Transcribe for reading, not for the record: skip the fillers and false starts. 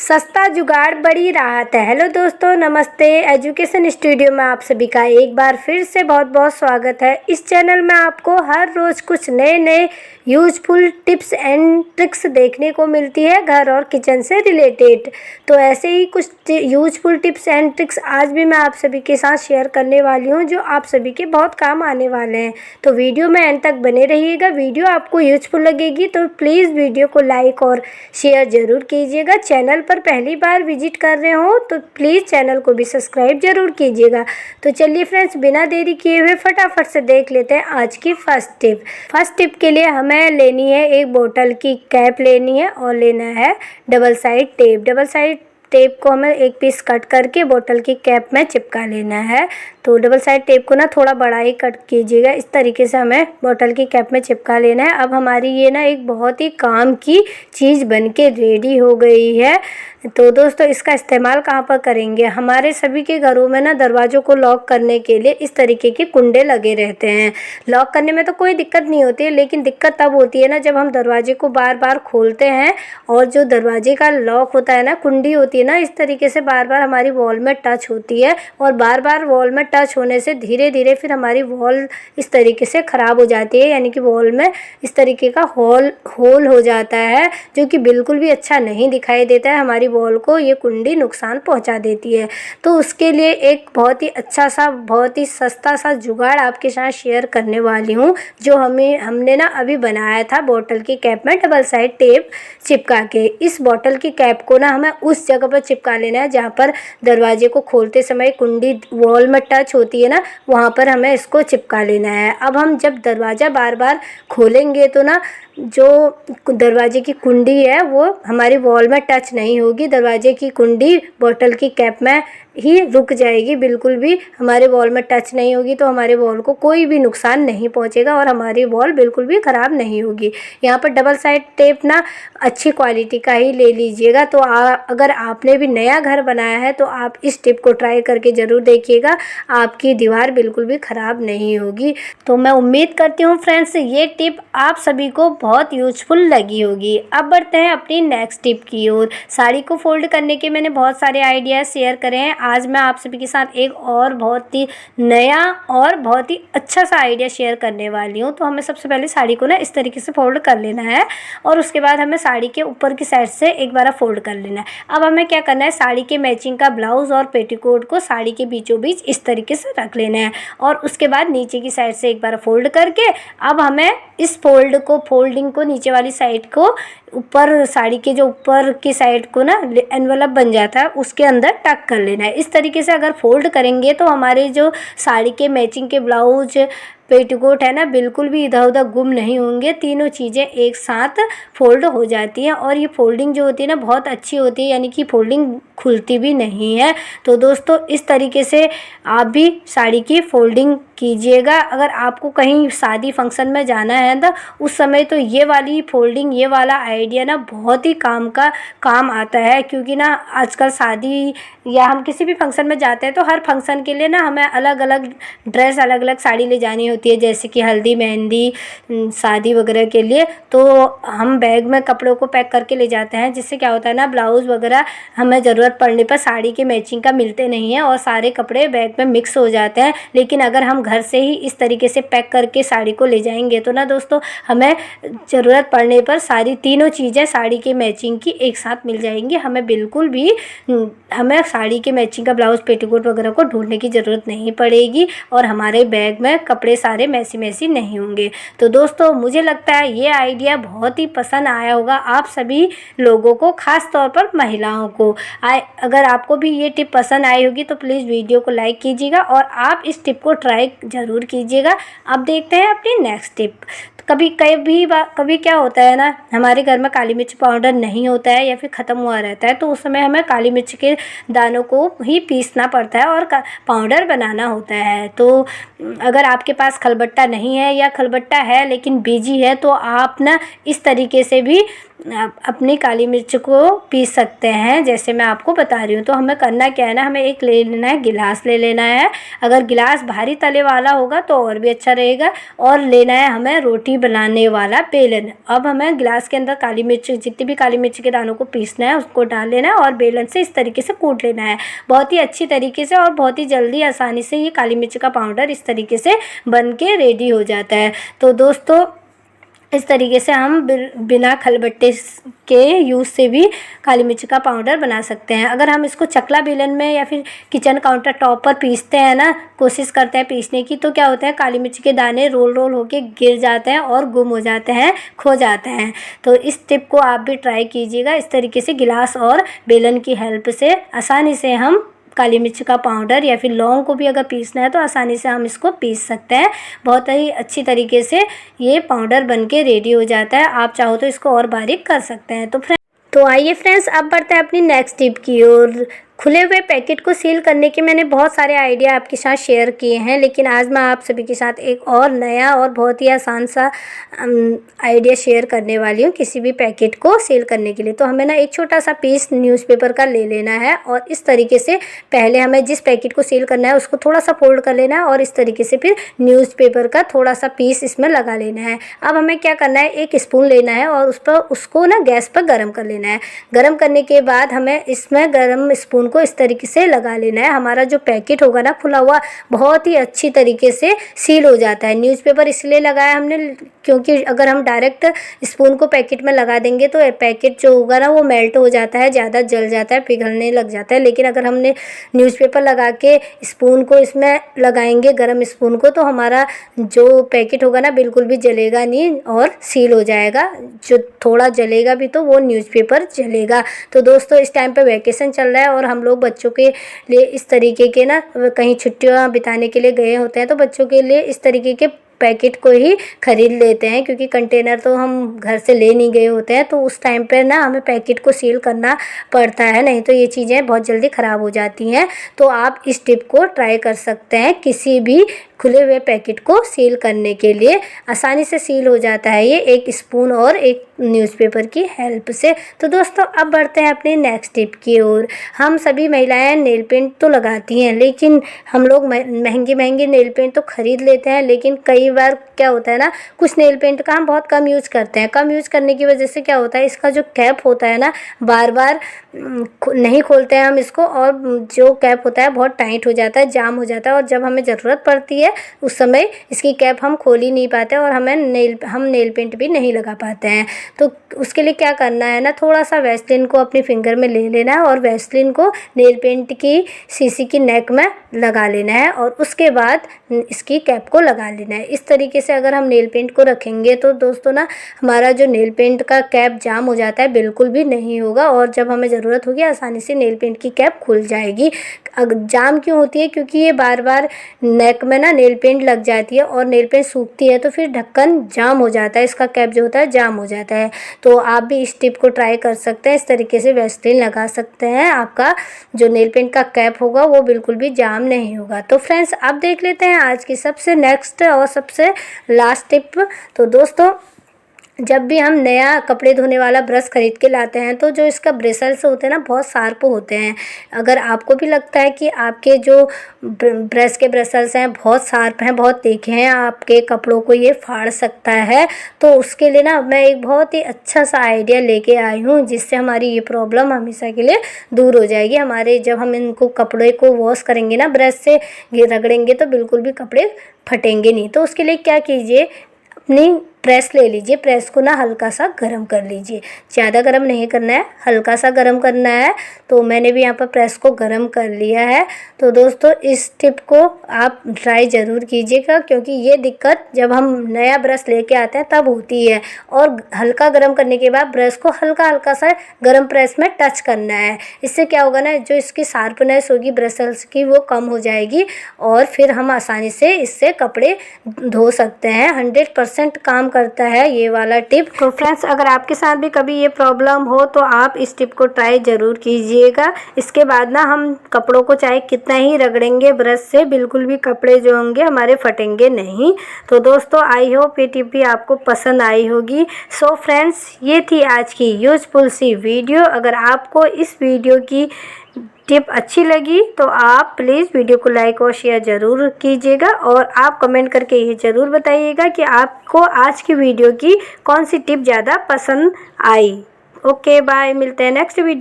सस्ता जुगाड़ बड़ी राहत है। हेलो दोस्तों, नमस्ते। एजुकेशन स्टूडियो में आप सभी का एक बार फिर से बहुत बहुत स्वागत है। इस चैनल में आपको हर रोज़ कुछ नए नए यूजफुल टिप्स एंड ट्रिक्स देखने को मिलती है घर और किचन से रिलेटेड। तो ऐसे ही कुछ यूजफुल टिप्स एंड ट्रिक्स आज भी मैं आप सभी के साथ शेयर करने वाली हूँ, जो आप सभी के बहुत काम आने वाले हैं। तो वीडियो में एंड तक बने रहिएगा। वीडियो आपको यूजफुल लगेगी तो प्लीज़ वीडियो को लाइक और शेयर ज़रूर कीजिएगा। चैनल पर पहली बार विजिट कर रहे हो तो प्लीज़ चैनल को भी सब्सक्राइब जरूर कीजिएगा। तो चलिए फ्रेंड्स, बिना देरी किए हुए फटाफट से देख लेते हैं आज की फर्स्ट टिप। फर्स्ट टिप के लिए हमें लेनी है एक बोतल की कैप लेनी है और लेना है double side tape. Double side tape को हमें एक पीस कट करके बोतल की कैप में चिपका लेना है। तो डबल साइड टेप को ना थोड़ा बड़ा ही कट कीजिएगा। इस तरीके से हमें बोतल की कैप में चिपका लेना है। अब हमारी ये ना एक बहुत ही काम की चीज़ बनके रेडी हो गई है। तो दोस्तों, इसका इस्तेमाल कहाँ पर करेंगे? हमारे सभी के घरों में ना दरवाज़ों को लॉक करने के लिए इस तरीके के कुंडे लगे रहते हैं। लॉक करने में तो कोई दिक्कत नहीं होती है, लेकिन दिक्कत तब होती है ना जब हम दरवाजे को बार बार खोलते हैं और जो दरवाजे का लॉक होता है ना, कुंडी होती है ना, इस तरीके से बार बार हमारी वॉल में टच होती है और बार बार वॉल में टच होने से धीरे धीरे फिर हमारी वॉल इस तरीके से ख़राब हो जाती है, यानी कि वॉल में इस तरीके का होल हो जाता है, जो कि बिल्कुल भी अच्छा नहीं दिखाई देता है। हमारी वॉल को ये कुंडी नुकसान पहुंचा देती है। तो उसके लिए एक बहुत ही अच्छा सा, बहुत ही सस्ता सा जुगाड़ आपके साथ शेयर करने वाली हूँ, जो हमने ना अभी बनाया था बोतल की कैप में डबल साइड टेप चिपका के। इस बोतल की कैप को ना हमें उस जगह पर चिपका लेना है जहाँ पर दरवाजे को खोलते समय कुंडी वॉल में टच होती है ना, वहाँ पर हमें इसको चिपका लेना है। अब हम जब दरवाज़ा बार बार खोलेंगे तो ना जो दरवाजे की कुंडी है वो हमारी वॉल में टच नहीं होगी। दरवाजे की कुंडी बोतल की कैप में ही रुक जाएगी, बिल्कुल भी हमारे वॉल में टच नहीं होगी। तो हमारे वॉल को कोई भी नुकसान नहीं पहुंचेगा और हमारी वॉल बिल्कुल भी ख़राब नहीं होगी। यहाँ पर डबल साइड टेप ना अच्छी क्वालिटी का ही ले लीजिएगा। तो अगर आपने भी नया घर बनाया है तो आप इस टिप को ट्राई करके ज़रूर देखिएगा, आपकी दीवार बिल्कुल भी ख़राब नहीं होगी। तो मैं उम्मीद करती हूँ फ्रेंड्स, ये टिप आप सभी को बहुत यूजफुल लगी होगी। अब बढ़ते हैं अपनी नेक्स्ट टिप की ओर। साड़ी को फोल्ड करने के मैंने बहुत सारे आइडियाज़ शेयर करे हैं। आज मैं आप सभी के साथ एक और बहुत ही नया और बहुत ही अच्छा सा आइडिया शेयर करने वाली हूँ। तो हमें सबसे पहले साड़ी को ना इस तरीके से फोल्ड कर लेना है और उसके बाद हमें साड़ी के ऊपर की साइड से एक बार फोल्ड कर लेना है। अब हमें क्या करना है, साड़ी के मैचिंग का ब्लाउज और पेटीकोट को साड़ी के बीचों बीच इस तरीके से रख लेना है और उसके बाद नीचे की साइड से एक बार फोल्ड करके अब हमें इस फोल्डिंग को नीचे वाली साइड को ऊपर, साड़ी के जो ऊपर की साइड को ना एनवलप बन जाता है उसके अंदर टक कर लेना है। इस तरीके से अगर फोल्ड करेंगे तो हमारे जो साड़ी के मैचिंग के ब्लाउज पेटीकोट है ना, बिल्कुल भी इधर उधर गुम नहीं होंगे। तीनों चीज़ें एक साथ फोल्ड हो जाती हैं और ये फोल्डिंग जो होती है ना बहुत अच्छी होती है, यानी कि फोल्डिंग खुलती भी नहीं है। तो दोस्तों, इस तरीके से आप भी साड़ी की फोल्डिंग कीजिएगा। अगर आपको कहीं शादी फंक्शन में जाना है ना उस समय तो ये वाली फोल्डिंग, ये वाला आइडिया ना बहुत ही काम आता है, क्योंकि ना आजकल शादी या हम किसी भी फंक्शन में जाते हैं तो हर फंक्शन के लिए ना हमें अलग अलग ड्रेस, अलग अलग साड़ी ले जानी होती है, जैसे कि हल्दी, मेहंदी, शादी वगैरह के लिए। तो हम बैग में कपड़ों को पैक करके ले जाते हैं, जिससे क्या होता है ना, ब्लाउज़ वगैरह हमें ज़रूरत पड़ने पर साड़ी के मैचिंग का मिलते नहीं हैं और सारे कपड़े बैग में मिक्स हो जाते हैं। लेकिन अगर हम घर से ही इस तरीके से पैक करके साड़ी को ले जाएंगे तो ना दोस्तों, हमें ज़रूरत पड़ने पर सारी तीनों चीज़ें साड़ी के मैचिंग की एक साथ मिल जाएंगी। हमें बिल्कुल भी हमें साड़ी के मैचिंग का ब्लाउज़, पेटीकोट वगैरह को ढूंढने की ज़रूरत नहीं पड़ेगी और हमारे बैग में कपड़े सारे मैसी नहीं होंगे। तो दोस्तों, मुझे लगता है ये आइडिया बहुत ही पसंद आया होगा आप सभी लोगों को, ख़ास तौर पर महिलाओं को। अगर आपको भी ये टिप पसंद आई होगी तो प्लीज़ वीडियो को लाइक कीजिएगा और आप इस टिप को ट्राई ज़रूर कीजिएगा। अब देखते हैं अपनी नेक्स्ट टिप। कभी क्या होता है ना, हमारे घर में काली मिर्च पाउडर नहीं होता है या फिर ख़त्म हुआ रहता है, तो उस समय हमें काली मिर्च के दानों को ही पीसना पड़ता है और पाउडर बनाना होता है। तो अगर आपके पास खलबट्टा नहीं है या खलबट्टा है लेकिन बिजी है तो आप ना इस तरीके से भी अपनी काली मिर्च को पीस सकते हैं, जैसे मैं आपको बता रही हूँ। तो हमें करना क्या है ना, हमें एक ले लेना है, गिलास ले लेना है। अगर गिलास भारी तले वाला होगा तो और भी अच्छा रहेगा। और लेना है हमें रोटी बनाने वाला बेलन। अब हमें गिलास के अंदर काली मिर्च, जितनी भी काली मिर्च के दानों को पीसना है उसको डाल लेना है और बेलन से इस तरीके से कूट लेना है, बहुत ही अच्छी तरीके से। और बहुत ही जल्दी आसानी से ये काली मिर्च का पाउडर इस तरीके से बन के रेडी हो जाता है। तो दोस्तों इस तरीके से हम बिना खलबट्टे के यूज़ से भी काली मिर्च का पाउडर बना सकते हैं। अगर हम इसको चकला बेलन में या फिर किचन काउंटर टॉप पर पीसते हैं ना, कोशिश करते हैं पीसने की, तो क्या होता है काली मिर्च के दाने रोल रोल होके गिर जाते हैं और गुम हो जाते हैं, खो जाते हैं। तो इस टिप को आप भी ट्राई कीजिएगा। इस तरीके से गिलास और बेलन की हेल्प से आसानी से हम काली मिर्च का पाउडर या फिर लौंग को भी अगर पीसना है तो आसानी से हम इसको पीस सकते हैं। बहुत ही अच्छी तरीके से ये पाउडर बनके रेडी हो जाता है। आप चाहो तो इसको और बारीक कर सकते हैं। तो आइए फ्रेंड्स, अब बढ़ते हैं अपनी नेक्स्ट टिप की ओर। खुले हुए पैकेट को सील करने के मैंने बहुत सारे आइडिया आपके साथ शेयर किए हैं, लेकिन आज मैं आप सभी के साथ एक और नया और बहुत ही आसान सा आइडिया शेयर करने वाली हूँ किसी भी पैकेट को सील करने के लिए। तो हमें ना एक छोटा सा पीस न्यूज़पेपर का ले लेना है और इस तरीके से पहले हमें जिस पैकेट को सील करना है उसको थोड़ा सा फोल्ड कर लेना है और इस तरीके से फिर न्यूज़पेपर का थोड़ा सा पीस इसमें लगा लेना है। अब हमें क्या करना है, एक स्पून लेना है और उसको ना गैस पर गर्म कर लेना है। गर्म करने के बाद हमें इसमें गर्म स्पून को इस तरीके से लगा लेना है। हमारा जो पैकेट होगा ना खुला हुआ, बहुत ही अच्छी तरीके से सील हो जाता है। न्यूज़पेपर इसलिए लगाया हमने क्योंकि अगर हम डायरेक्ट स्पून को पैकेट में लगा देंगे तो पैकेट जो होगा ना वो मेल्ट हो जाता है, ज़्यादा जल जाता है, पिघलने लग जाता है। लेकिन अगर हमने न्यूज़पेपर लगा के स्पून को इसमें लगाएंगे, गर्म स्पून को, तो हमारा जो पैकेट होगा ना बिल्कुल भी जलेगा नहीं और सील हो जाएगा। जो थोड़ा जलेगा भी तो वो न्यूज़पेपर जलेगा। तो दोस्तों इस टाइम पे वैकेशन चल रहा है और हम लोग बच्चों के लिए इस तरीके के ना कहीं छुट्टियां बिताने के लिए गए होते हैं तो बच्चों के लिए इस तरीके के पैकेट को ही ख़रीद लेते हैं, क्योंकि कंटेनर तो हम घर से ले नहीं गए होते हैं। तो उस टाइम पर ना हमें पैकेट को सील करना पड़ता है, नहीं तो ये चीज़ें बहुत जल्दी ख़राब हो जाती हैं। तो आप इस टिप को ट्राई कर सकते हैं। किसी भी खुले हुए पैकेट को सील करने के लिए आसानी से सील हो जाता है ये एक स्पून और एक न्यूज़पेपर की हेल्प से। तो दोस्तों अब बढ़ते हैं अपनी नेक्स्ट टिप की ओर। हम सभी महिलाएं नेल पेंट तो लगाती हैं, लेकिन हम लोग महंगे महंगे नेल पेंट तो ख़रीद लेते हैं, लेकिन कई बार क्या होता है ना, कुछ नेल पेंट का हम बहुत कम यूज़ करते हैं। कम यूज़ करने की वजह से क्या होता है, इसका जो कैप होता है ना बार बार नहीं खोलते हैं हम इसको, और जो कैप होता है बहुत टाइट हो जाता है, जाम हो जाता है, और जब हमें ज़रूरत पड़ती है उस समय इसकी कैप हम खोल ही नहीं पाते और हम नेल पेंट भी नहीं लगा पाते हैं। तो उसके लिए क्या करना है ना, थोड़ा सा वैसलीन को अपने फिंगर में ले लेना है और वैसलीन को नेल पेंट की शीशी की नेक में लगा लेना है और उसके बाद इसकी कैप को लगा लेना है। इस तरीके से अगर हम नेल पेंट को रखेंगे तो दोस्तों ना हमारा जो नेल पेंट का कैप जाम हो जाता है बिल्कुल भी नहीं होगा, और जब हमें ज़रूरत होगी आसानी से नेल पेंट की कैप खुल जाएगी। जाम क्यों होती है, क्योंकि ये बार बार नेक में ना नेल पेंट लग जाती है और नेल पेंट सूखती है तो फिर ढक्कन जाम हो जाता है, इसका कैप जो होता है जाम हो जाता है। तो आप भी इस टिप को ट्राई कर सकते हैं। इस तरीके से वैसलीन लगा सकते हैं, आपका जो नेल पेंट का कैप होगा वो बिल्कुल भी जाम नहीं होगा। तो फ्रेंड्स अब देख लेते हैं आज की सबसे नेक्स्ट और सबसे लास्ट टिप। तो दोस्तों जब भी हम नया कपड़े धोने वाला ब्रश खरीद के लाते हैं तो जो इसका ब्रिसल्स होते हैं ना बहुत शार्प होते हैं। अगर आपको भी लगता है कि आपके जो ब्रश के ब्रिसल्स हैं बहुत शार्प हैं, बहुत तीखे हैं, आपके कपड़ों को ये फाड़ सकता है, तो उसके लिए ना मैं एक बहुत ही अच्छा सा आइडिया लेके आई हूँ जिससे हमारी ये प्रॉब्लम हमेशा के लिए दूर हो जाएगी। हमारे जब हम इनको कपड़े को वॉश करेंगे ना ब्रश से रगड़ेंगे तो बिल्कुल भी कपड़े फटेंगे नहीं। तो उसके लिए क्या कीजिए, अपनी प्रेस ले लीजिए, प्रेस को ना हल्का सा गरम कर लीजिए, ज़्यादा गरम नहीं करना है, हल्का सा गरम करना है। तो मैंने भी यहाँ पर प्रेस को गरम कर लिया है। तो दोस्तों इस टिप को आप ट्राई ज़रूर कीजिएगा, क्योंकि ये दिक्कत जब हम नया ब्रश लेके आते हैं तब होती है। और हल्का गरम करने के बाद ब्रश को हल्का हल्का सा गरम प्रेस में टच करना है। इससे क्या होगा ना, जो इसकी शार्पनेस होगी ब्रशल्स की वो कम हो जाएगी और फिर हम आसानी से इससे कपड़े धो सकते हैं। 100% काम करता है ये वाला टिप। तो फ्रेंड्स, अगर आपके साथ भी कभी ये प्रॉब्लम हो तो आप इस टिप को ट्राई ज़रूर कीजिएगा। इसके बाद ना हम कपड़ों को चाहे कितना ही रगड़ेंगे ब्रश से, बिल्कुल भी कपड़े जो होंगे हमारे फटेंगे नहीं। तो दोस्तों, आई होप ये टिप भी आपको पसंद आई होगी। सो फ्रेंड्स, ये थी आज की यूजफुल सी वीडियो। अगर आपको इस वीडियो की टिप अच्छी लगी तो आप प्लीज़ वीडियो को लाइक और शेयर ज़रूर कीजिएगा, और आप कमेंट करके ये ज़रूर बताइएगा कि आपको आज की वीडियो की कौन सी टिप ज़्यादा पसंद आई। ओके बाय, मिलते हैं नेक्स्ट वीडियो।